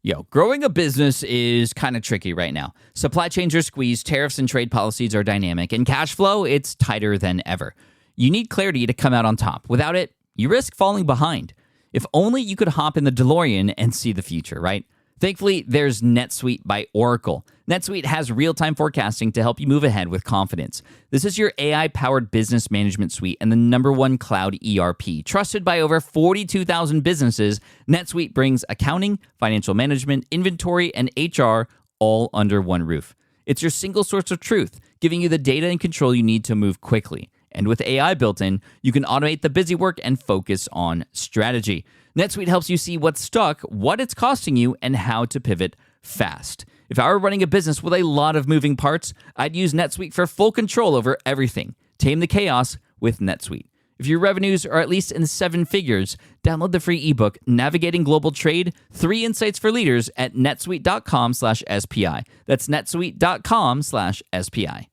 Yo, growing a business is kind of tricky right now. Supply chains are squeezed, tariffs and trade policies are dynamic, and cash flow, it's tighter than ever. You need clarity to come out on top. Without it, you risk falling behind. If only you could hop in the DeLorean and see the future, right? Thankfully, there's NetSuite by Oracle. NetSuite has real-time forecasting to help you move ahead with confidence. This is your AI-powered business management suite and the #1 cloud ERP. Trusted by over 42,000 businesses, NetSuite brings accounting, financial management, inventory, and HR all under one roof. It's your single source of truth, giving you the data and control you need to move quickly. And with AI built in, you can automate the busy work and focus on strategy. NetSuite helps you see what's stuck, what it's costing you, and how to pivot fast. If I were running a business with a lot of moving parts, I'd use NetSuite for full control over everything. Tame the chaos with NetSuite. If your revenues are at least in 7 figures, download the free ebook, Navigating Global Trade, 3 Insights for Leaders at netsuite.com/SPI. That's netsuite.com/SPI.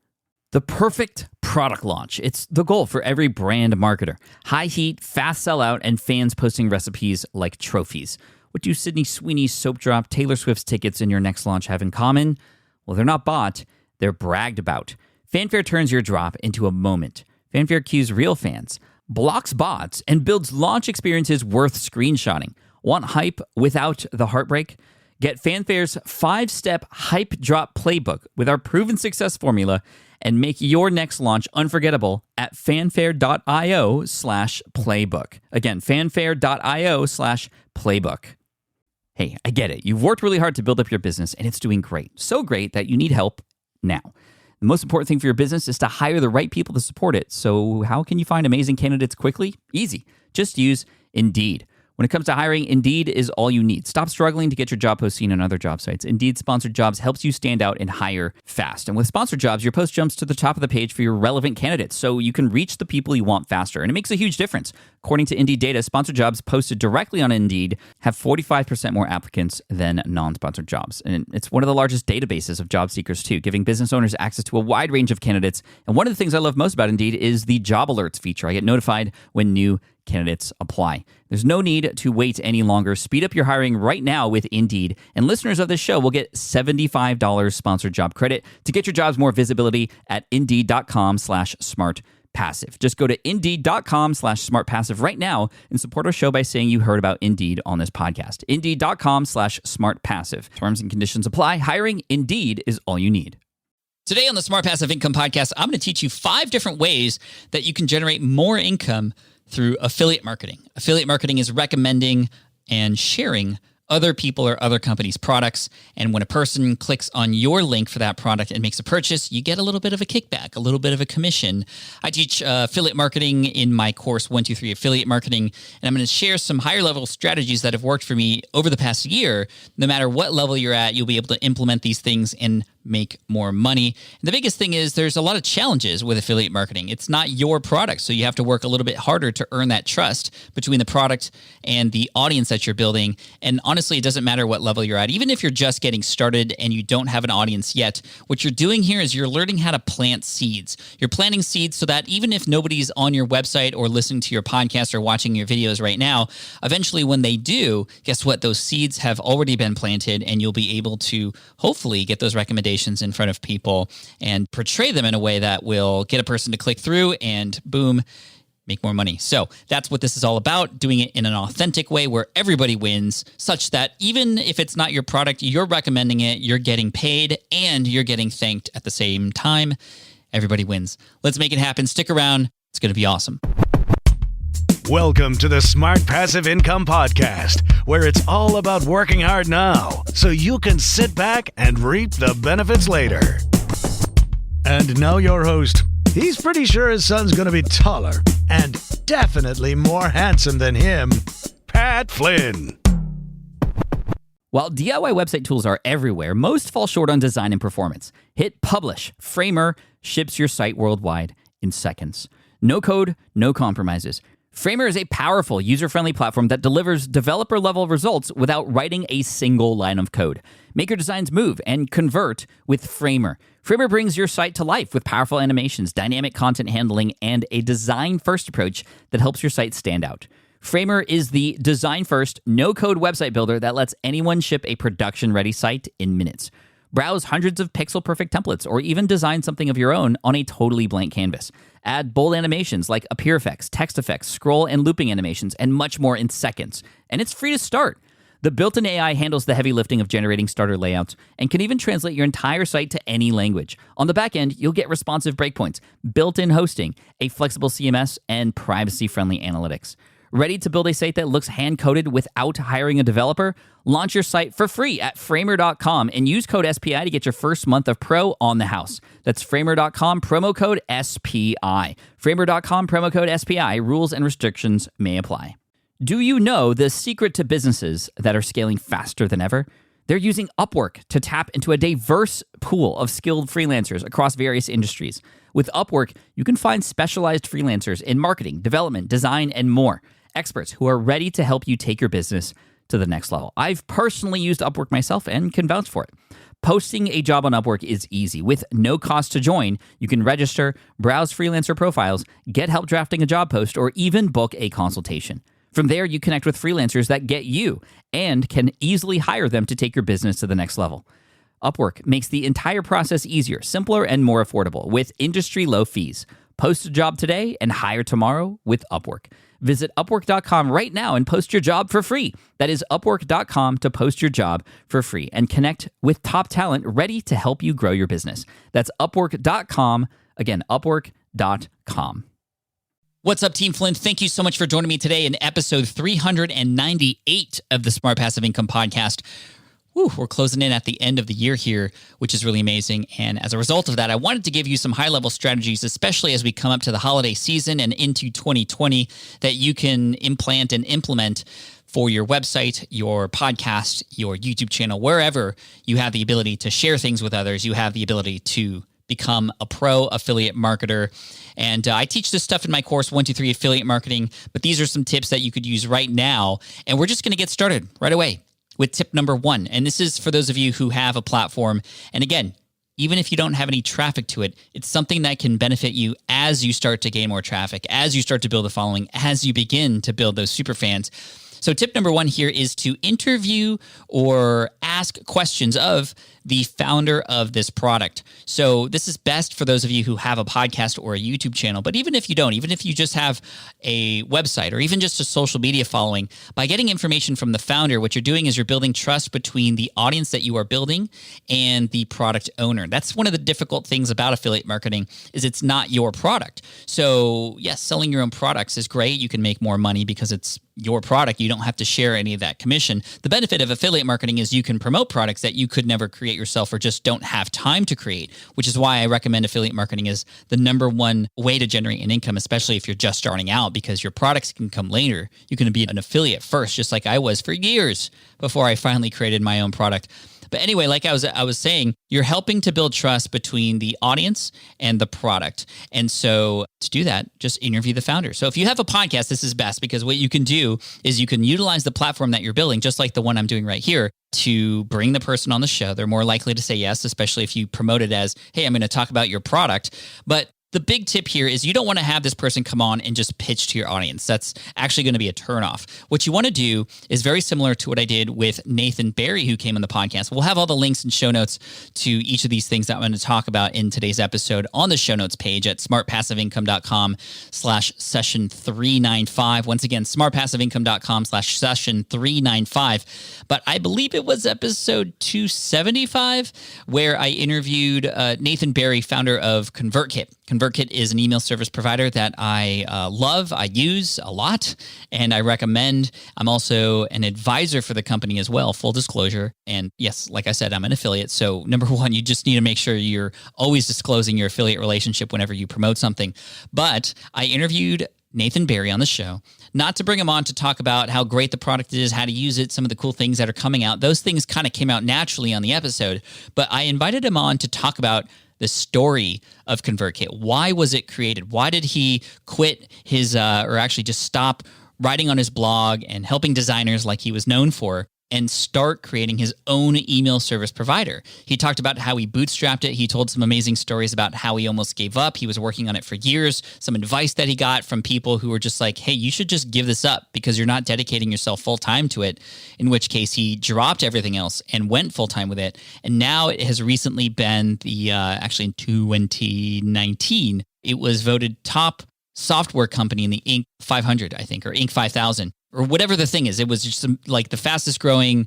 The perfect product launch. It's the goal for every brand marketer. High heat, fast sellout, and fans posting recipes like trophies. What do Sydney Sweeney's soap drop, Taylor Swift's tickets, and your next launch have in common? Well, they're not bought, they're bragged about. Fanfare turns your drop into a moment. Fanfare cues real fans, blocks bots, and builds launch experiences worth screenshotting. Want hype without the heartbreak? Get Fanfare's 5-step hype drop playbook with our proven success formula and make your next launch unforgettable at fanfare.io/playbook. Again, fanfare.io/playbook. Hey, I get it. You've worked really hard to build up your business and it's doing great. So great that you need help now. The most important thing for your business is to hire the right people to support it. So how can you find amazing candidates quickly? Easy. Just use Indeed. When it comes to hiring, Indeed is all you need. Stop struggling to get your job post seen on other job sites. Indeed Sponsored Jobs helps you stand out and hire fast. And with Sponsored Jobs, your post jumps to the top of the page for your relevant candidates, so you can reach the people you want faster. And it makes a huge difference. According to Indeed data, Sponsored Jobs posted directly on Indeed have 45% more applicants than non-sponsored jobs. And it's one of the largest databases of job seekers, too, giving business owners access to a wide range of candidates. And one of the things I love most about Indeed is the job alerts feature. I get notified when new candidates apply. There's no need to wait any longer. Speed up your hiring right now with Indeed. And listeners of this show will get $75 sponsored job credit to get your jobs more visibility at Indeed.com/smartpassive. Just go to Indeed.com/smartpassive right now and support our show by saying you heard about Indeed on this podcast. Indeed.com/smartpassive. Terms and conditions apply. Hiring Indeed is all you need. Today on the Smart Passive Income Podcast, I'm going to teach you 5 different ways that you can generate more income through affiliate marketing. Affiliate marketing is recommending and sharing other people or other companies' products. And when a person clicks on your link for that product and makes a purchase, you get a little bit of a kickback, a little bit of a commission. I teach affiliate marketing in my course, 123 Affiliate Marketing, and I'm going to share some higher level strategies that have worked for me over the past year. No matter what level you're at, you'll be able to implement these things and make more money. And the biggest thing is there's a lot of challenges with affiliate marketing. It's not your product, so you have to work a little bit harder to earn that trust between the product and the audience that you're building. And honestly, it doesn't matter what level you're at. Even if you're just getting started and you don't have an audience yet, what you're doing here is you're learning how to plant seeds. You're planting seeds so that even if nobody's on your website or listening to your podcast or watching your videos right now, eventually when they do, guess what? Those seeds have already been planted and you'll be able to hopefully get those recommendations in front of people and portray them in a way that will get a person to click through and boom, make more money. So that's what this is all about, doing it in an authentic way where everybody wins, such that even if it's not your product, you're recommending it, you're getting paid, and you're getting thanked at the same time. Everybody wins. Let's make it happen. Stick around. It's going to be awesome. Welcome to the Smart Passive Income Podcast, where it's all about working hard now so you can sit back and reap the benefits later. And now your host. He's pretty sure his son's going to be taller and definitely more handsome than him, Pat Flynn. While DIY website tools are everywhere, most fall short on design and performance. Hit publish. Framer ships your site worldwide in seconds. No code, no compromises. Framer is a powerful, user-friendly platform that delivers developer-level results without writing a single line of code. Make your designs move and convert with Framer. Framer brings your site to life with powerful animations, dynamic content handling, and a design-first approach that helps your site stand out. Framer is the design-first, no-code website builder that lets anyone ship a production-ready site in minutes. Browse hundreds of pixel-perfect templates or even design something of your own on a totally blank canvas. Add bold animations like appear effects, text effects, scroll and looping animations, and much more in seconds. And it's free to start. The built-in AI handles the heavy lifting of generating starter layouts and can even translate your entire site to any language. On the back end, you'll get responsive breakpoints, built-in hosting, a flexible CMS, and privacy-friendly analytics. Ready to build a site that looks hand-coded without hiring a developer? Launch your site for free at framer.com and use code SPI to get your first month of pro on the house. That's framer.com, promo code SPI. Framer.com, promo code SPI. Rules and restrictions may apply. Do you know the secret to businesses that are scaling faster than ever? They're using Upwork to tap into a diverse pool of skilled freelancers across various industries. With Upwork, you can find specialized freelancers in marketing, development, design, and more. Experts who are ready to help you take your business to the next level. I've personally used Upwork myself and can vouch for it. Posting a job on Upwork is easy. With no cost to join, you can register, browse freelancer profiles, get help drafting a job post, or even book a consultation. From there, you connect with freelancers that get you and can easily hire them to take your business to the next level. Upwork makes the entire process easier, simpler, and more affordable with industry-low fees. Post a job today and hire tomorrow with Upwork. Visit Upwork.com right now and post your job for free. That is Upwork.com to post your job for free and connect with top talent ready to help you grow your business. That's Upwork.com. Again, Upwork.com. What's up, Team Flint? Thank you so much for joining me today in episode 398 of the Smart Passive Income Podcast. We're closing in at the end of the year here, which is really amazing. And as a result of that, I wanted to give you some high-level strategies, especially as we come up to the holiday season and into 2020, that you can implant and implement for your website, your podcast, your YouTube channel, wherever you have the ability to share things with others, you have the ability to become a pro affiliate marketer. And I teach this stuff in my course, 123 Affiliate Marketing, but these are some tips that you could use right now. And we're just going to get started right away with tip number 1. And this is for those of you who have a platform. And again, even if you don't have any traffic to it, it's something that can benefit you as you start to gain more traffic, as you start to build a following, as you begin to build those super fans. So tip number 1 here is to interview or ask questions of the founder of this product. So this is best for those of you who have a podcast or a YouTube channel. But even if you don't, even if you just have a website or even just a social media following, by getting information from the founder, what you're doing is you're building trust between the audience that you are building and the product owner. That's one of the difficult things about affiliate marketing is it's not your product. So yes, selling your own products is great. You can make more money because it's your product. You don't have to share any of that commission. The benefit of affiliate marketing is you can promote products that you could never create yourself or just don't have time to create, which is why I recommend affiliate marketing is the number one way to generate an income, especially if you're just starting out, because your products can come later. You can be an affiliate first, just like I was for years before I finally created my own product. But anyway, like I was saying, you're helping to build trust between the audience and the product. And so to do that, just interview the founder. So if you have a podcast, this is best because what you can do is you can utilize the platform that you're building, just like the one I'm doing right here, to bring the person on the show. They're more likely to say yes, especially if you promote it as, hey, I'm going to talk about your product. But the big tip here is you don't want to have this person come on and just pitch to your audience. That's actually going to be a turnoff. What you want to do is very similar to what I did with Nathan Barry, who came on the podcast. We'll have all the links and show notes to each of these things that I'm going to talk about in today's episode on the show notes page at smartpassiveincome.com/session 395. Once again, smartpassiveincome.com/session 395. But I believe it was episode 275 where I interviewed Nathan Barry, founder of ConvertKit. ConvertKit is an email service provider that I love, I use a lot, and I recommend. I'm also an advisor for the company as well, full disclosure. And yes, like I said, I'm an affiliate. So number one, you just need to make sure you're always disclosing your affiliate relationship whenever you promote something. But I interviewed Nathan Barry on the show, not to bring him on to talk about how great the product is, how to use it, some of the cool things that are coming out. Those things kind of came out naturally on the episode, but I invited him on to talk about the story of ConvertKit. Why was it created? Why did he quit his, or actually just stop writing on his blog and helping designers like he was known for? and start creating his own email service provider. He talked about how he bootstrapped it. He told some amazing stories about how he almost gave up. He was working on it for years, some advice that he got from people who were just like, hey, you should just give this up because you're not dedicating yourself full time to it, in which case he dropped everything else and went full time with it. And now it has recently been actually in 2019, it was voted top software company in the Inc. 500, I think, or Inc. 5000, or whatever the thing is. It was just like the fastest growing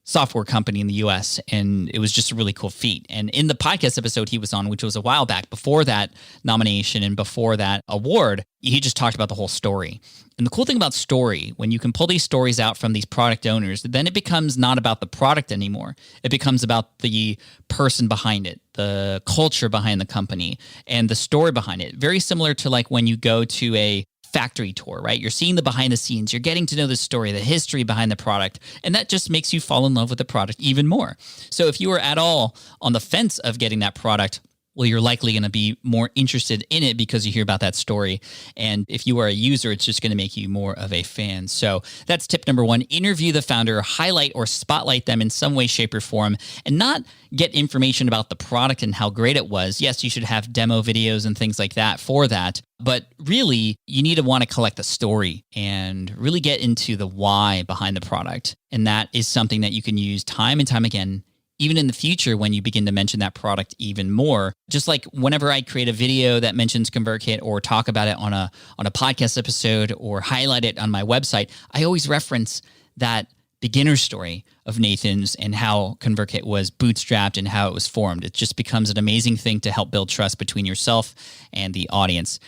software company in the US. And it was just a really cool feat. And in the podcast episode he was on, which was a while back before that nomination and before that award, he just talked about the whole story. And the cool thing about story, when you can pull these stories out from these product owners, then it becomes not about the product anymore. It becomes about the person behind it, the culture behind the company, and the story behind it. Very similar to like when you go to a factory tour, right? You're seeing the behind the scenes. You're getting to know the story, the history behind the product, and that just makes you fall in love with the product even more. So if you are at all on the fence of getting that product, well, you're likely going to be more interested in it because you hear about that story. And if you are a user, it's just going to make you more of a fan. So that's tip number one. Interview the founder, highlight or spotlight them in some way, shape, or form, and not get information about the product and how great it was. Yes, you should have demo videos and things like that for that. But really, you need to want to collect the story and really get into the why behind the product. And that is something that you can use time and time again, even in the future when you begin to mention that product even more. Just like whenever I create a video that mentions ConvertKit or talk about it on a podcast episode or highlight it on my website, I always reference that beginner story of Nathan's and how ConvertKit was bootstrapped and how it was formed. It just becomes an amazing thing to help build trust between yourself and the audience.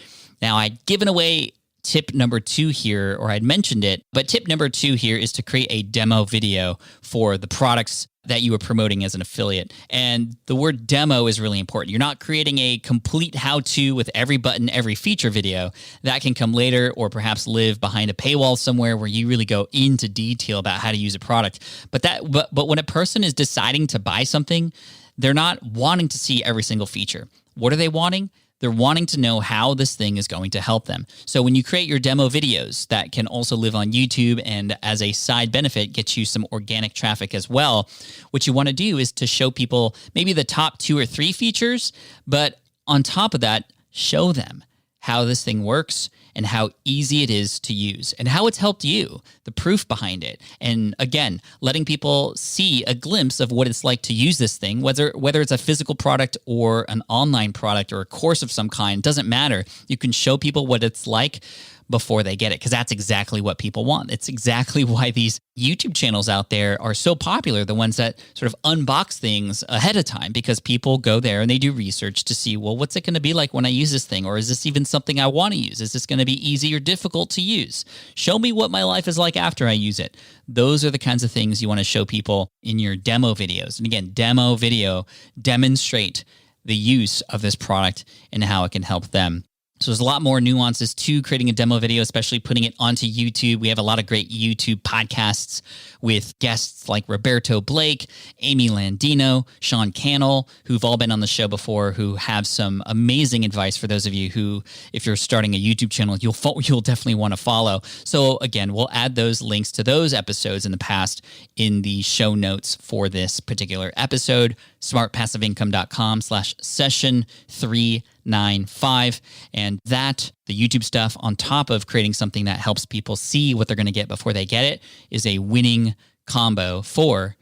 Now, I'd given away tip number 2 here, or I'd mentioned it, but tip number 2 here is to create a demo video for the products that you are promoting as an affiliate. And the word demo is really important. You're not creating a complete how-to with every button, every feature video. That can come later or perhaps live behind a paywall somewhere where you really go into detail about how to use a product. But when a person is deciding to buy something, they're not wanting to see every single feature. What are they wanting? They're wanting to know how this thing is going to help them. So when you create your demo videos that can also live on YouTube and as a side benefit, get you some organic traffic as well, what you want to do is to show people maybe the top 2 or 3 features, but on top of that, show them how this thing works and how easy it is to use and how it's helped you, the proof behind it. And again, letting people see a glimpse of what it's like to use this thing, whether it's a physical product or an online product or a course of some kind, doesn't matter. You can show people what it's like before they get it, because that's exactly what people want. It's exactly why these YouTube channels out there are so popular, the ones that sort of unbox things ahead of time, because people go there and they do research to see, well, what's it going to be like when I use this thing? Or is this even something I want to use? Is this going to be easy or difficult to use? Show me what my life is like after I use it. Those are the kinds of things you want to show people in your demo videos. And again, demo video, demonstrate the use of this product and how it can help them. So there's a lot more nuances to creating a demo video, especially putting it onto YouTube. We have a lot of great YouTube podcasts with guests like Roberto Blake, Amy Landino, Sean Cannell, who've all been on the show before, who have some amazing advice for those of you who, if you're starting a YouTube channel, you'll definitely want to follow. So again, we'll add those links to those episodes in the past in the show notes for this particular episode, smartpassiveincome.com/session395. And that, the YouTube stuff, on top of creating something that helps people see what they're going to get before they get it, is a winning combo for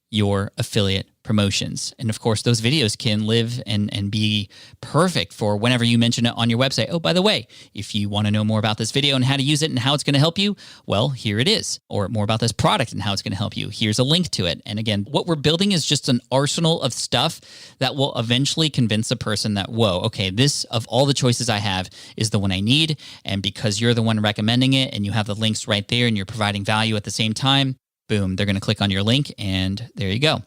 your affiliate promotions. And of course, those videos can live and be perfect for whenever you mention it on your website. Oh, by the way, if you want to know more about this video and how to use it and how it's going to help you, well, here it is. Or more about this product and how it's going to help you. Here's a link to it. And again, what we're building is just an arsenal of stuff that will eventually convince a person that, whoa, okay, this, of all the choices I have, is the one I need. And because you're the one recommending it and you have the links right there and you're providing value at the same time, boom, they're going to click on your link and there you go.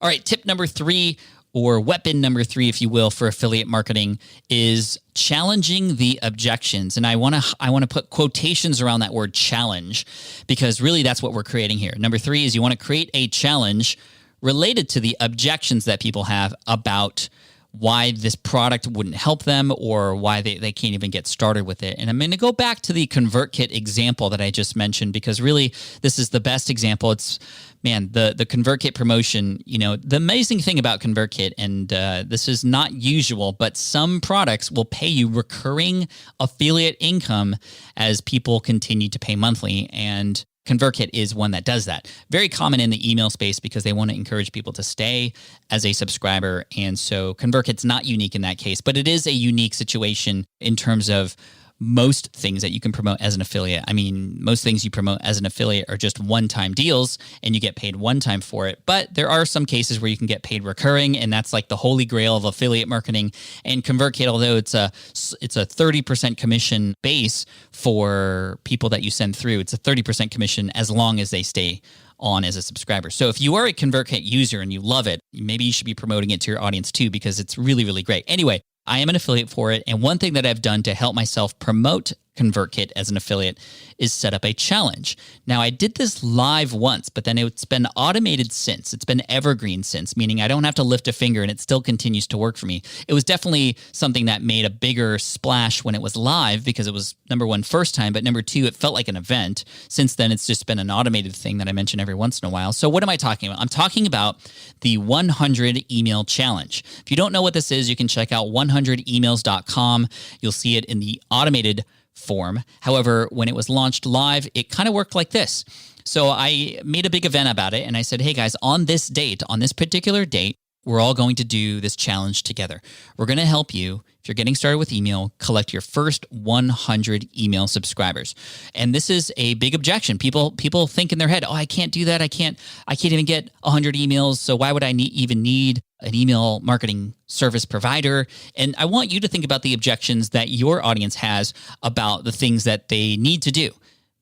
All right, tip number 3, or weapon number 3, if you will, for affiliate marketing is challenging the objections. And I want to put quotations around that word challenge, because really that's what we're creating here. Number 3 is you want to create a challenge related to the objections that people have about why this product wouldn't help them or why they can't even get started with it. And I'm going to go back to the ConvertKit example that I just mentioned, because really this is the best example. It's, man, the ConvertKit promotion, the amazing thing about ConvertKit, and this is not usual, but some products will pay you recurring affiliate income as people continue to pay monthly. And ConvertKit is one that does that. Very common in the email space because they want to encourage people to stay as a subscriber. And so ConvertKit's not unique in that case, but it is a unique situation in terms of most things that you can promote as an affiliate. I mean, most things you promote as an affiliate are just one-time deals and you get paid one time for it. But there are some cases where you can get paid recurring, and that's like the holy grail of affiliate marketing. And ConvertKit, although it's a 30% commission base for people that you send through, it's a 30% commission as long as they stay on as a subscriber. So if you are a ConvertKit user and you love it, maybe you should be promoting it to your audience too, because it's really, really great. Anyway, I am an affiliate for it. And one thing that I've done to help myself promote ConvertKit as an affiliate is set up a challenge. Now, I did this live once, but then it's been automated since. It's been evergreen since, meaning I don't have to lift a finger and it still continues to work for me. It was definitely something that made a bigger splash when it was live because it was, number one, first time, but number two, it felt like an event. Since then, it's just been an automated thing that I mention every once in a while. So what am I talking about? I'm talking about the 100 email challenge. If you don't know what this is, you can check out 100emails.com. You'll see it in the automated form. However, when it was launched live, it kind of worked like this. So I made a big event about it and I said, hey guys, on this date, on this particular date, we're all going to do this challenge together. We're going to help you, if you're getting started with email, collect your first 100 email subscribers. And this is a big objection. People think in their head, oh, I can't do that. I can't even get 100 emails. So why would I even need an email marketing service provider? And I want you to think about the objections that your audience has about the things that they need to do.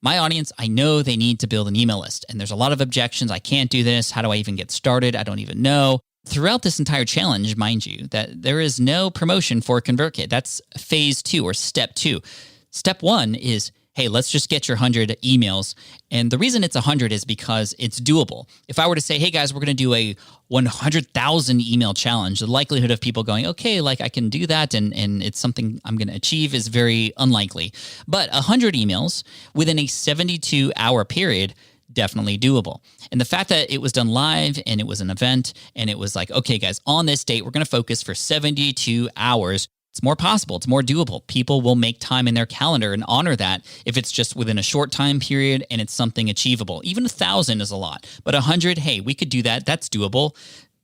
My audience, I know they need to build an email list. And there's a lot of objections. I can't do this. How do I even get started? I don't even know. Throughout this entire challenge, mind you, that there is no promotion for ConvertKit. That's phase 2 or step 2. Step 1 is, hey, let's just get your 100 emails. And the reason it's 100 is because it's doable. If I were to say, hey guys, we're going to do a 100,000 email challenge, the likelihood of people going, okay, like I can do that and it's something I'm going to achieve is very unlikely. But 100 emails within a 72-hour period, definitely doable. And the fact that it was done live and it was an event and it was like, okay, guys, on this date, we're going to focus for 72 hours. It's more possible. It's more doable. People will make time in their calendar and honor that if it's just within a short time period and it's something achievable. Even 1,000 is a lot, but 100, hey, we could do that. That's doable.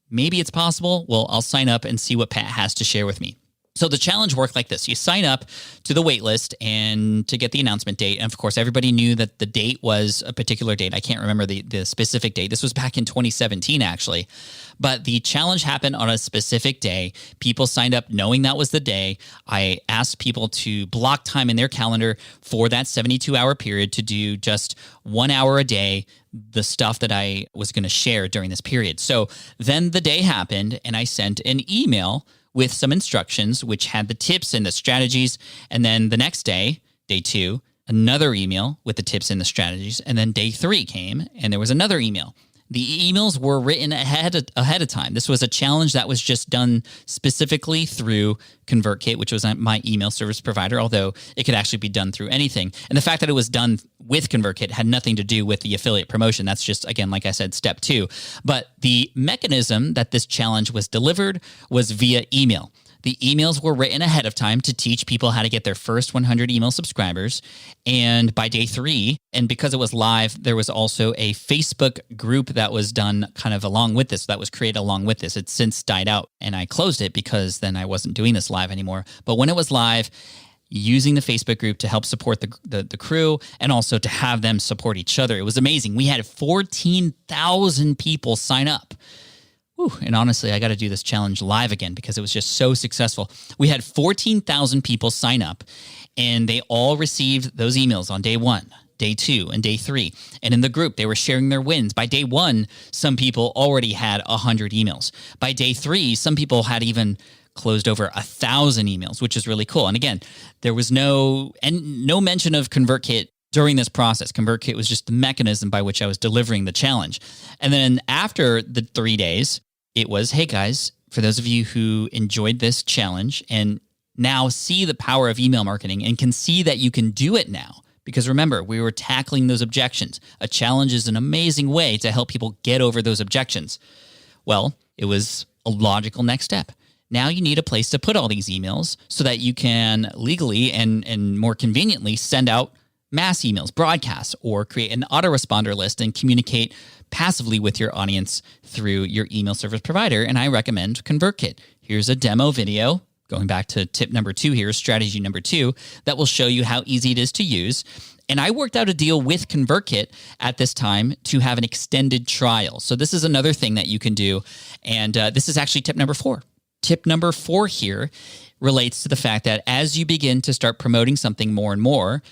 Maybe it's possible. Well, I'll sign up and see what Pat has to share with me. So the challenge worked like this. You sign up to the wait list and to get the announcement date. And of course, everybody knew that the date was a particular date. I can't remember the specific date. This was back in 2017, actually. But the challenge happened on a specific day. People signed up knowing that was the day. I asked people to block time in their calendar for that 72-hour period to do just 1 hour a day, the stuff that I was going to share during this period. So then the day happened and I sent an email with some instructions, which had the tips and the strategies. And then the next day, day 2, another email with the tips and the strategies. And then day 3 came and there was another email. The emails were written ahead of time. This was a challenge that was just done specifically through ConvertKit, which was my email service provider, although it could actually be done through anything. And the fact that it was done with ConvertKit had nothing to do with the affiliate promotion. That's just, again, like I said, step 2. But the mechanism that this challenge was delivered was via email. The emails were written ahead of time to teach people how to get their first 100 email subscribers. And by day 3, and because it was live, there was also a Facebook group that was done kind of along with this, that was created along with this. It's since died out and I closed it because then I wasn't doing this live anymore. But when it was live, using the Facebook group to help support the crew and also to have them support each other, it was amazing. We had 14,000 people sign up. And honestly, I got to do this challenge live again because it was just so successful. We had 14,000 people sign up and they all received those emails on day 1, day 2, and day 3. And in the group, they were sharing their wins. By day 1, some people already had 100 emails. By day 3, some people had even closed over 1,000 emails, which is really cool. And again, there was no mention of ConvertKit during this process. ConvertKit was just the mechanism by which I was delivering the challenge. And then after the 3 days, it was, hey guys, for those of you who enjoyed this challenge and now see the power of email marketing and can see that you can do it now. Because remember, we were tackling those objections. A challenge is an amazing way to help people get over those objections. Well, it was a logical next step. Now you need a place to put all these emails so that you can legally and more conveniently send out mass emails, broadcasts, or create an autoresponder list and communicate passively with your audience through your email service provider. And I recommend ConvertKit. Here's a demo video. Going back to tip number 2 here, strategy number 2, that will show you how easy it is to use. And I worked out a deal with ConvertKit at this time to have an extended trial. So this is another thing that you can do. And this is actually tip number 4. Tip number 4 here relates to the fact that as you begin to start promoting something more and more,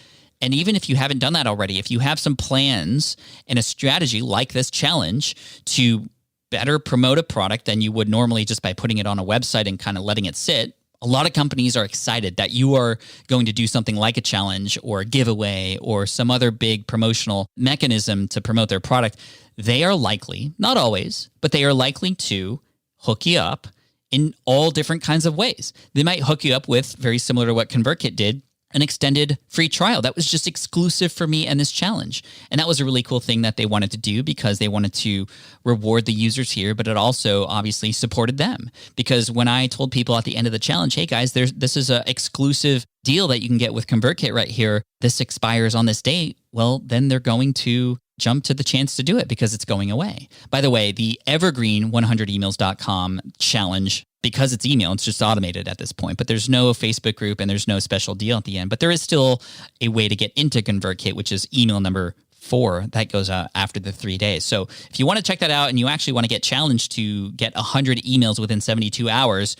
and even if you haven't done that already, if you have some plans and a strategy like this challenge to better promote a product than you would normally just by putting it on a website and kind of letting it sit, a lot of companies are excited that you are going to do something like a challenge or a giveaway or some other big promotional mechanism to promote their product. They are likely, not always, but they are likely to hook you up in all different kinds of ways. They might hook you up with, very similar to what ConvertKit did, an extended free trial that was just exclusive for me and this challenge. And that was a really cool thing that they wanted to do because they wanted to reward the users here, but it also obviously supported them. Because when I told people at the end of the challenge, hey guys, this is an exclusive deal that you can get with ConvertKit right here. This expires on this date. Well, then they're going to jump to the chance to do it because it's going away. By the way, the evergreen 100emails.com challenge, because it's email, it's just automated at this point, but there's no Facebook group and there's no special deal at the end. But there is still a way to get into ConvertKit, which is email number 4. That goes out after the 3 days. So if you want to check that out and you actually want to get challenged to get 100 emails within 72 hours,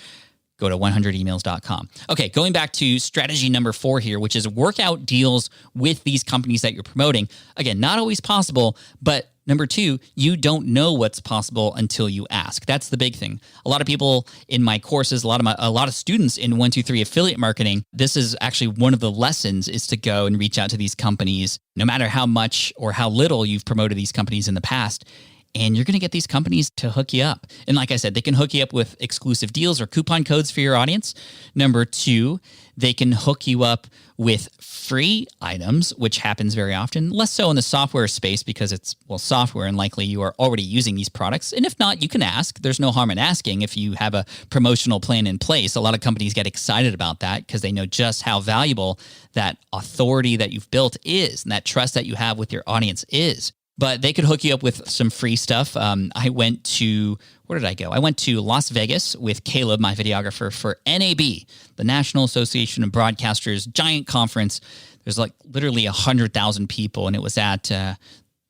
go to 100emails.com. Okay, going back to strategy number 4 here, which is work out deals with these companies that you're promoting. Again, not always possible, but number 2, you don't know what's possible until you ask. That's the big thing. A lot of people in my courses, a lot of students in 123 affiliate marketing, this is actually one of the lessons is to go and reach out to these companies, no matter how much or how little you've promoted these companies in the past. And you're going to get these companies to hook you up. And like I said, they can hook you up with exclusive deals or coupon codes for your audience. Number 2, they can hook you up with free items, which happens very often, less so in the software space because it's, well, software and likely you are already using these products. And if not, you can ask. There's no harm in asking if you have a promotional plan in place. A lot of companies get excited about that because they know just how valuable that authority that you've built is and that trust that you have with your audience is. But they could hook you up with some free stuff. I went to, where did I go? I went to Las Vegas with Caleb, my videographer, for NAB, the National Association of Broadcasters giant conference. There's like literally 100,000 people, and it was at,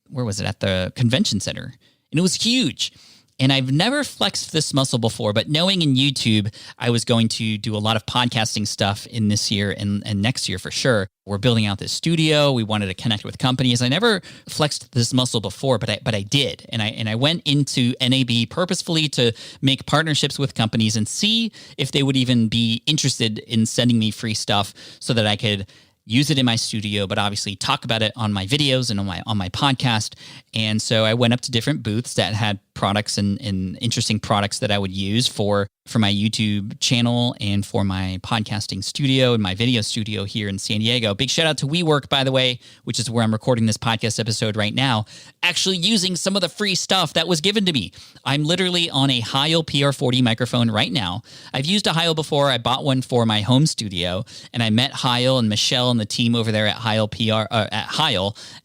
where was it? At the convention center. And it was huge. And I've never flexed this muscle before, but knowing in YouTube, I was going to do a lot of podcasting stuff in this year and next year for sure. We're building out this studio. We wanted to connect with companies. I never flexed this muscle before, but I did. And I went into NAB purposefully to make partnerships with companies and see if they would even be interested in sending me free stuff so that I could use it in my studio, but obviously talk about it on my videos and on my podcast. And so I went up to different booths that had products and interesting products that I would use for my YouTube channel and for my podcasting studio and my video studio here in San Diego. Big shout out to WeWork, by the way, which is where I'm recording this podcast episode right now, actually using some of the free stuff that was given to me. I'm literally on a Heil PR40 microphone right now. I've used a Heil before. I bought one for my home studio, and I met Heil and Michelle and the team over there at Heil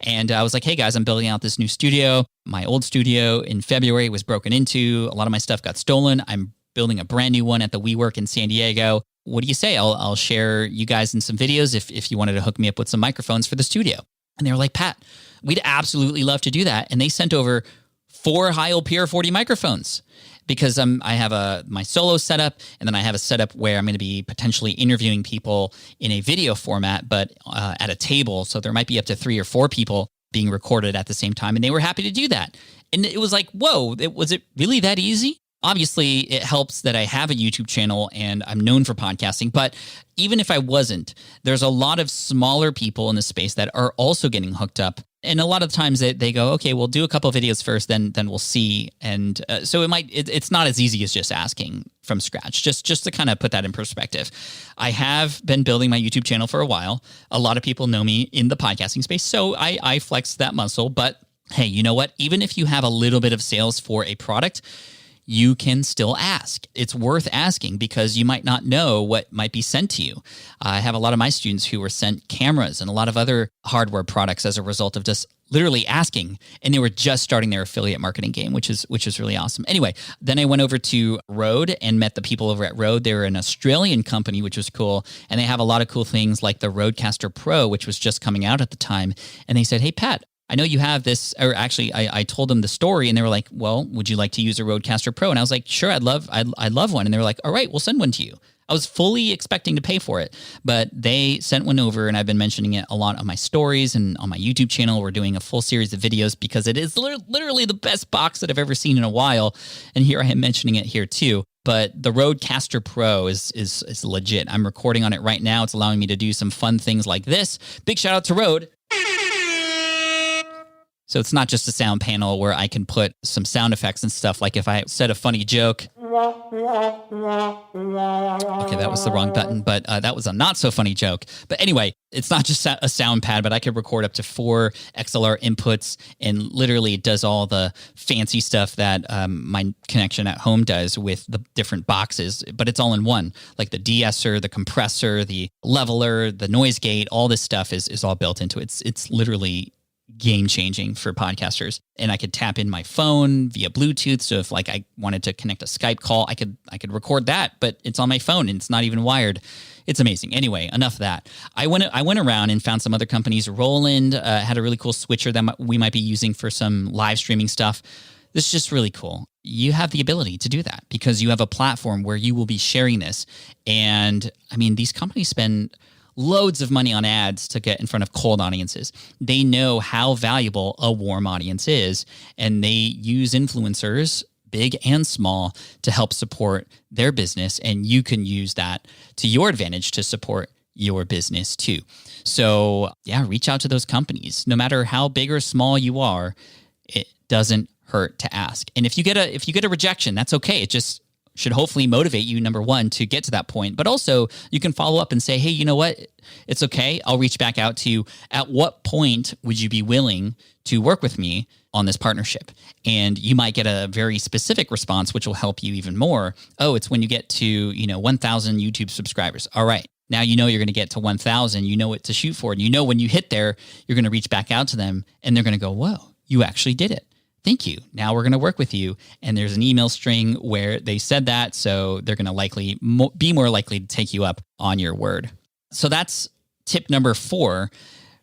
and I was like, hey guys, I'm building out this new studio. My old studio in February was broken into. A lot of my stuff got stolen. I'm building a brand new one at the WeWork in San Diego. What do you say? I'll share you guys in some videos if you wanted to hook me up with some microphones for the studio. And they were like, Pat, we'd absolutely love to do that. And they sent over 4 Heil PR40 microphones because I have my solo setup, and then I have a setup where I'm going to be potentially interviewing people in a video format, but at a table. So there might be up to 3 or 4 people being recorded at the same time. And they were happy to do that. And it was like, whoa, was it really that easy? Obviously, it helps that I have a YouTube channel and I'm known for podcasting, but even if I wasn't, there's a lot of smaller people in the space that are also getting hooked up And a lot of times they go, okay, we'll do a couple of videos first, then we'll see. And so it's not as easy as just asking from scratch, just to kind of put that in perspective. I have been building my YouTube channel for a while. A lot of people know me in the podcasting space, so I flex that muscle. But hey, you know what? Even if you have a little bit of sales for a product, you can still ask. It's worth asking because you might not know what might be sent to you. I have a lot of my students who were sent cameras and a lot of other hardware products as a result of just literally asking, and they were just starting their affiliate marketing game, which is really awesome. Anyway, then I went over to Rode and met the people over at Rode. They were an Australian company, which was cool, and they have a lot of cool things like the Rodecaster Pro, which was just coming out at the time. And they said, hey, Pat, I know you have this, or actually I told them the story and they were like, well, would you like to use a Rodecaster Pro? And I was like, sure, I'd love one. And they were like, all right, we'll send one to you. I was fully expecting to pay for it, but they sent one over, and I've been mentioning it a lot on my stories and on my YouTube channel. We're doing a full series of videos because it is literally the best box that I've ever seen in a while. And here I am mentioning it here too. But the Rodecaster Pro is legit. I'm recording on it right now. It's allowing me to do some fun things like this. Big shout out to Rode. So it's not just a sound panel where I can put some sound effects and stuff. Like if I said a funny joke. Okay, that was the wrong button, but that was a not so funny joke. But anyway, it's not just a sound pad, but I could record up to 4 XLR inputs, and literally it does all the fancy stuff that my connection at home does with the different boxes, but it's all in one. Like the de-esser, the compressor, the leveler, the noise gate, all this stuff is all built into it. It's literally game changing for podcasters. And I could tap in my phone via Bluetooth. So if like I wanted to connect a Skype call, I could record that, but it's on my phone and it's not even wired. It's amazing. Anyway, enough of that. I went around and found some other companies. Roland had a really cool switcher that we might be using for some live streaming stuff. This is just really cool. You have the ability to do that because you have a platform where you will be sharing this. And I mean, these companies spend loads of money on ads to get in front of cold audiences. They know how valuable a warm audience is, and they use influencers, big and small, to help support their business, and you can use that to your advantage to support your business too. So yeah, reach out to those companies. No matter how big or small you are, it doesn't hurt to ask. And if you get a rejection, that's okay. It just should hopefully motivate you, number one, to get to that point. But also, you can follow up and say, hey, you know what? It's okay. I'll reach back out to you. At what point would you be willing to work with me on this partnership? And you might get a very specific response, which will help you even more. Oh, it's when you get to 1,000 YouTube subscribers. All right. Now you know you're going to get to 1,000. You know what to shoot for. And you know when you hit there, you're going to reach back out to them and they're going to go, whoa, you actually did it. Thank you. Now we're going to work with you. And there's an email string where they said that. So they're going to be more likely to take you up on your word. So that's tip number 4.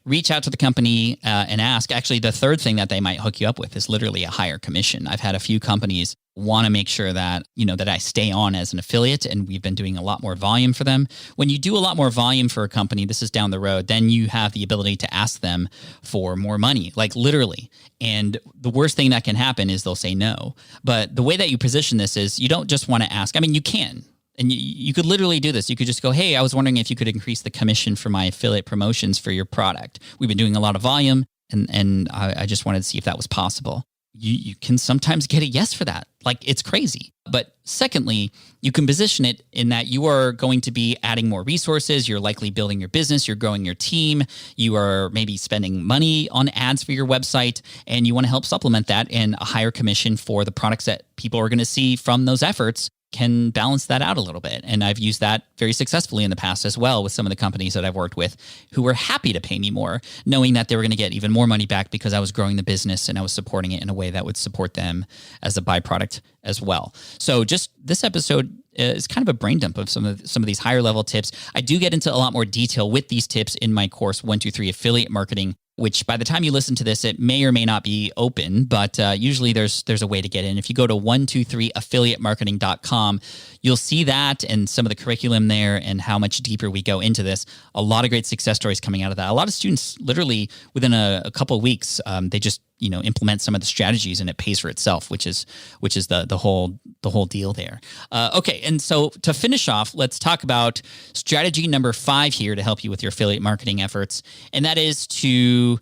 Reach out to the company and ask. Actually, the third thing that they might hook you up with is literally a higher commission. I've had a few companies want to make sure that, that I stay on as an affiliate, and we've been doing a lot more volume for them. When you do a lot more volume for a company, this is down the road, then you have the ability to ask them for more money, like literally. And the worst thing that can happen is they'll say no. But the way that you position this is you don't just want to ask. I mean, you can. And you could literally do this. You could just go, hey, I was wondering if you could increase the commission for my affiliate promotions for your product. We've been doing a lot of volume, and I just wanted to see if that was possible. You can sometimes get a yes for that. Like, it's crazy. But secondly, you can position it in that you are going to be adding more resources. You're likely building your business. You're growing your team. You are maybe spending money on ads for your website, and you want to help supplement that, and a higher commission for the products that people are going to see from those efforts can balance that out a little bit. And I've used that very successfully in the past as well with some of the companies that I've worked with who were happy to pay me more, knowing that they were going to get even more money back because I was growing the business and I was supporting it in a way that would support them as a byproduct as well. So just this episode is kind of a brain dump of some of these higher level tips. I do get into a lot more detail with these tips in my course, 123 Affiliate Marketing, which by the time you listen to this, it may or may not be open, but usually there's a way to get in. If you go to 123affiliatemarketing.com, you'll see that and some of the curriculum there and how much deeper we go into this. A lot of great success stories coming out of that. A lot of students literally within a couple of weeks, they just implement some of the strategies and it pays for itself, which is the whole deal there. Okay, and so to finish off, let's talk about strategy number 5 here to help you with your affiliate marketing efforts, and that is to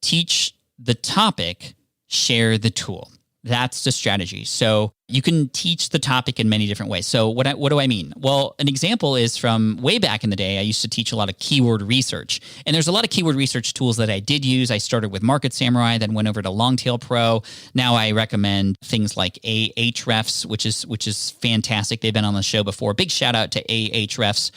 teach the topic, share the tool. That's the strategy. So you can teach the topic in many different ways. So what do I mean? Well, an example is from way back in the day, I used to teach a lot of keyword research. And there's a lot of keyword research tools that I did use. I started with Market Samurai, then went over to Longtail Pro. Now I recommend things like Ahrefs, which is fantastic. They've been on the show before. Big shout out to Ahrefs.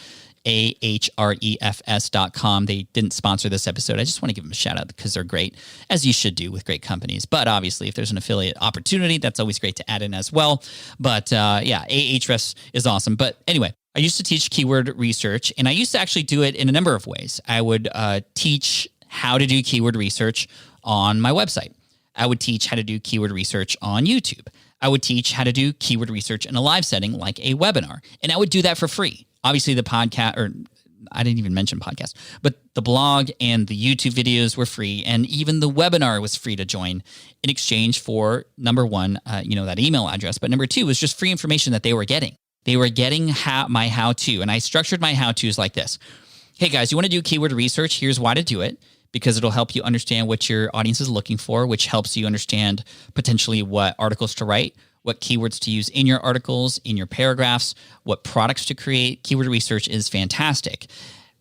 ahrefs.com. They didn't sponsor this episode. I just want to give them a shout out because they're great, as you should do with great companies. But obviously, if there's an affiliate opportunity, that's always great to add in as well. But yeah, Ahrefs is awesome. But anyway, I used to teach keyword research, and I used to actually do it in a number of ways. I would teach how to do keyword research on my website. I would teach how to do keyword research on YouTube. I would teach how to do keyword research in a live setting like a webinar. And I would do that for free. Obviously, the podcast, or I didn't even mention podcast, but the blog and the YouTube videos were free. And even the webinar was free to join in exchange for, number one, that email address. But number two was just free information that they were getting. They were getting my how-to. And I structured my how-tos like this. Hey, guys, you want to do keyword research? Here's why to do it. Because it'll help you understand what your audience is looking for, which helps you understand potentially what articles to write, what keywords to use in your articles, in your paragraphs, what products to create. Keyword research is fantastic.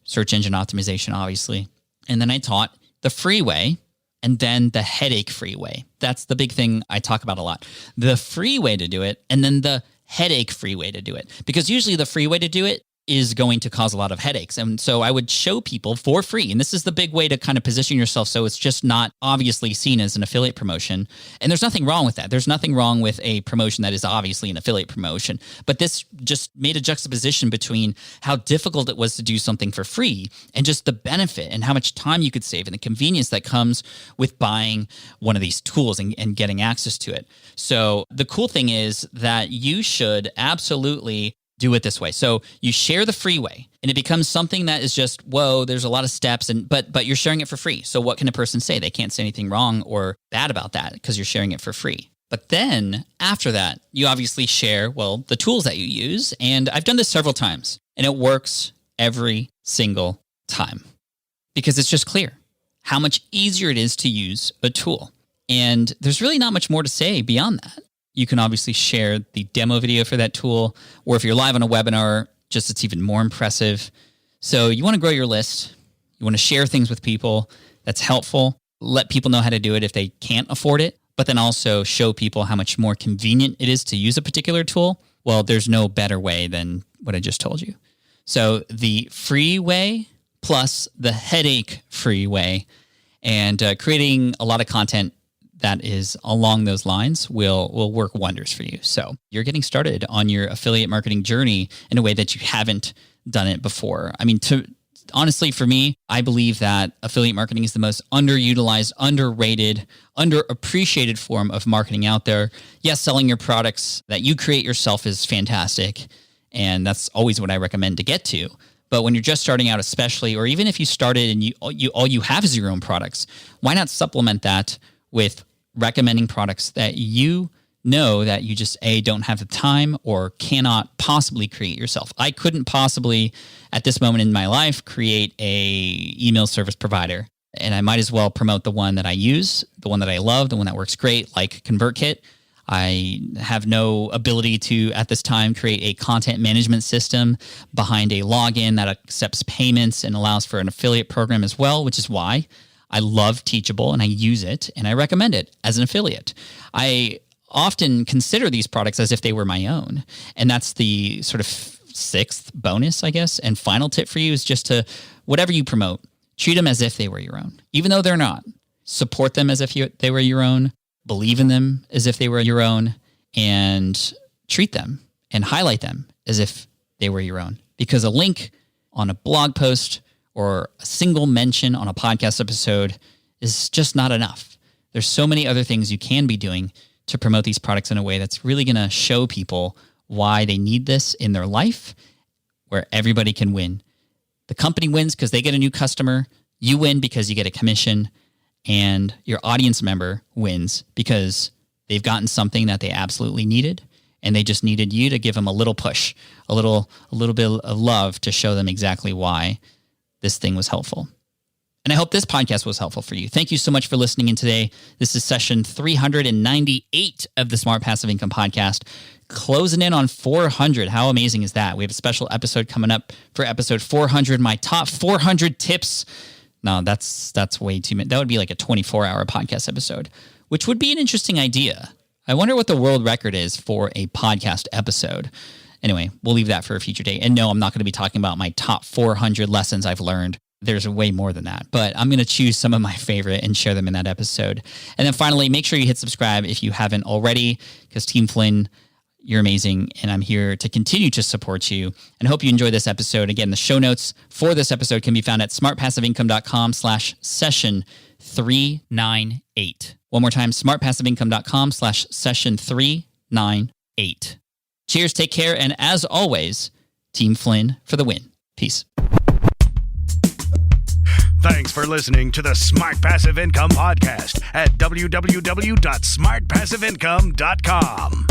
Search engine optimization, obviously. And then I taught the free way and then the headache-free way. That's the big thing I talk about a lot. The free way to do it and then the headache-free way to do it. Because usually the free way to do it is going to cause a lot of headaches. And so I would show people for free. And this is the big way to kind of position yourself so it's just not obviously seen as an affiliate promotion. And there's nothing wrong with that. There's nothing wrong with a promotion that is obviously an affiliate promotion. But this just made a juxtaposition between how difficult it was to do something for free and just the benefit and how much time you could save and the convenience that comes with buying one of these tools and getting access to it. So the cool thing is that you should absolutely do it this way. So you share the free way and it becomes something that is just, whoa, there's a lot of steps, but you're sharing it for free. So what can a person say? They can't say anything wrong or bad about that because you're sharing it for free. But then after that, you obviously share, the tools that you use. And I've done this several times and it works every single time because it's just clear how much easier it is to use a tool. And there's really not much more to say beyond that. You can obviously share the demo video for that tool, or if you're live on a webinar, it's even more impressive. So you want to grow your list. You want to share things with people that's helpful. Let people know how to do it if they can't afford it, but then also show people how much more convenient it is to use a particular tool. Well, there's no better way than what I just told you. So the free way plus the headache-free way, and creating a lot of content that is along those lines will work wonders for you. So you're getting started on your affiliate marketing journey in a way that you haven't done it before. I mean, honestly, for me, I believe that affiliate marketing is the most underutilized, underrated, underappreciated form of marketing out there. Yes, selling your products that you create yourself is fantastic, and that's always what I recommend to get to. But when you're just starting out, especially, or even if you started and all you have is your own products, why not supplement that with recommending products that you know that you just don't have the time or cannot possibly create yourself. I couldn't possibly, at this moment in my life, create a email service provider. And I might as well promote the one that I use, the one that I love, the one that works great, like ConvertKit. I have no ability to, at this time, create a content management system behind a login that accepts payments and allows for an affiliate program as well, which is why I love Teachable and I use it and I recommend it as an affiliate. I often consider these products as if they were my own. And that's the sort of sixth bonus, I guess, and final tip for you is just to, whatever you promote, treat them as if they were your own, even though they're not. Support them as if they were your own, believe in them as if they were your own, and treat them and highlight them as if they were your own. Because a link on a blog post or a single mention on a podcast episode is just not enough. There's so many other things you can be doing to promote these products in a way that's really going to show people why they need this in their life, where everybody can win. The company wins because they get a new customer, you win because you get a commission, and your audience member wins because they've gotten something that they absolutely needed, and they just needed you to give them a little push, a little bit of love to show them exactly why this thing was helpful. And I hope this podcast was helpful for you. Thank you so much for listening in today. This is session 398 of the Smart Passive Income Podcast. Closing in on 400. How amazing is that? We have a special episode coming up for episode 400, my top 400 tips. No, that's way too much. That would be like a 24-hour podcast episode, which would be an interesting idea. I wonder what the world record is for a podcast episode. Anyway, we'll leave that for a future date. And no, I'm not going to be talking about my top 400 lessons I've learned. There's way more than that, but I'm going to choose some of my favorite and share them in that episode. And then finally, make sure you hit subscribe if you haven't already, because Team Flynn, you're amazing, and I'm here to continue to support you. And I hope you enjoy this episode. Again, the show notes for this episode can be found at smartpassiveincome.com/session398. One more time, smartpassiveincome.com/session398. Cheers, take care, and as always, Team Flynn for the win. Peace. Thanks for listening to the Smart Passive Income Podcast at www.smartpassiveincome.com.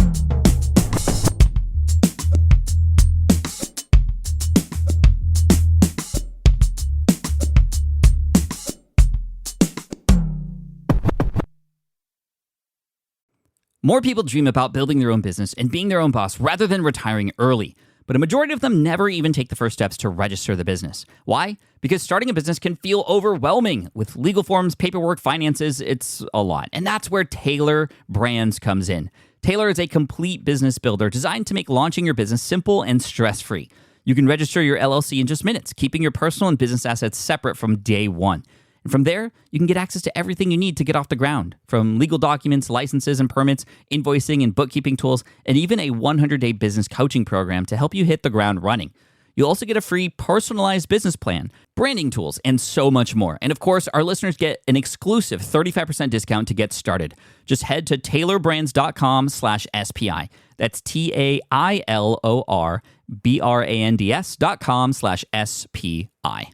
More people dream about building their own business and being their own boss rather than retiring early. But a majority of them never even take the first steps to register the business. Why? Because starting a business can feel overwhelming. With legal forms, paperwork, finances, it's a lot. And that's where Taylor Brands comes in. Taylor is a complete business builder designed to make launching your business simple and stress-free. You can register your LLC in just minutes, keeping your personal and business assets separate from day one. And from there, you can get access to everything you need to get off the ground, from legal documents, licenses and permits, invoicing and bookkeeping tools, and even a 100-day business coaching program to help you hit the ground running. You'll also get a free personalized business plan, branding tools, and so much more. And of course, our listeners get an exclusive 35% discount to get started. Just head to taylorbrands.com/SPI. That's TAILORBRANDS.com/SPI.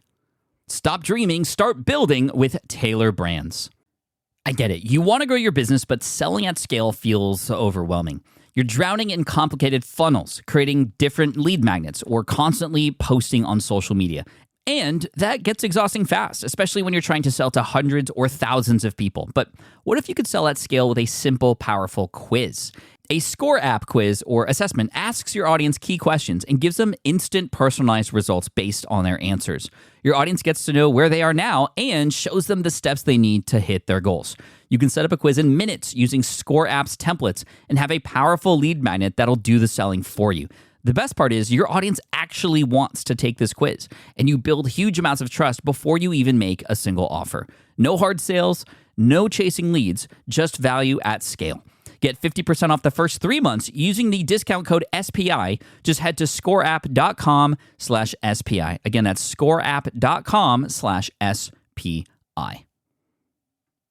Stop dreaming, start building with Taylor Brands. I get it. You want to grow your business, but selling at scale feels overwhelming. You're drowning in complicated funnels, creating different lead magnets, or constantly posting on social media. And that gets exhausting fast, especially when you're trying to sell to hundreds or thousands of people. But what if you could sell at scale with a simple, powerful quiz? A score app quiz or assessment asks your audience key questions and gives them instant personalized results based on their answers. Your audience gets to know where they are now and shows them the steps they need to hit their goals. You can set up a quiz in minutes using Score App's templates and have a powerful lead magnet that'll do the selling for you. The best part is your audience actually wants to take this quiz, and you build huge amounts of trust before you even make a single offer. No hard sales, no chasing leads, just value at scale. Get 50% off the first 3 months using the discount code SPI. Just head to scoreapp.com/SPI. Again, that's scoreapp.com/SPI.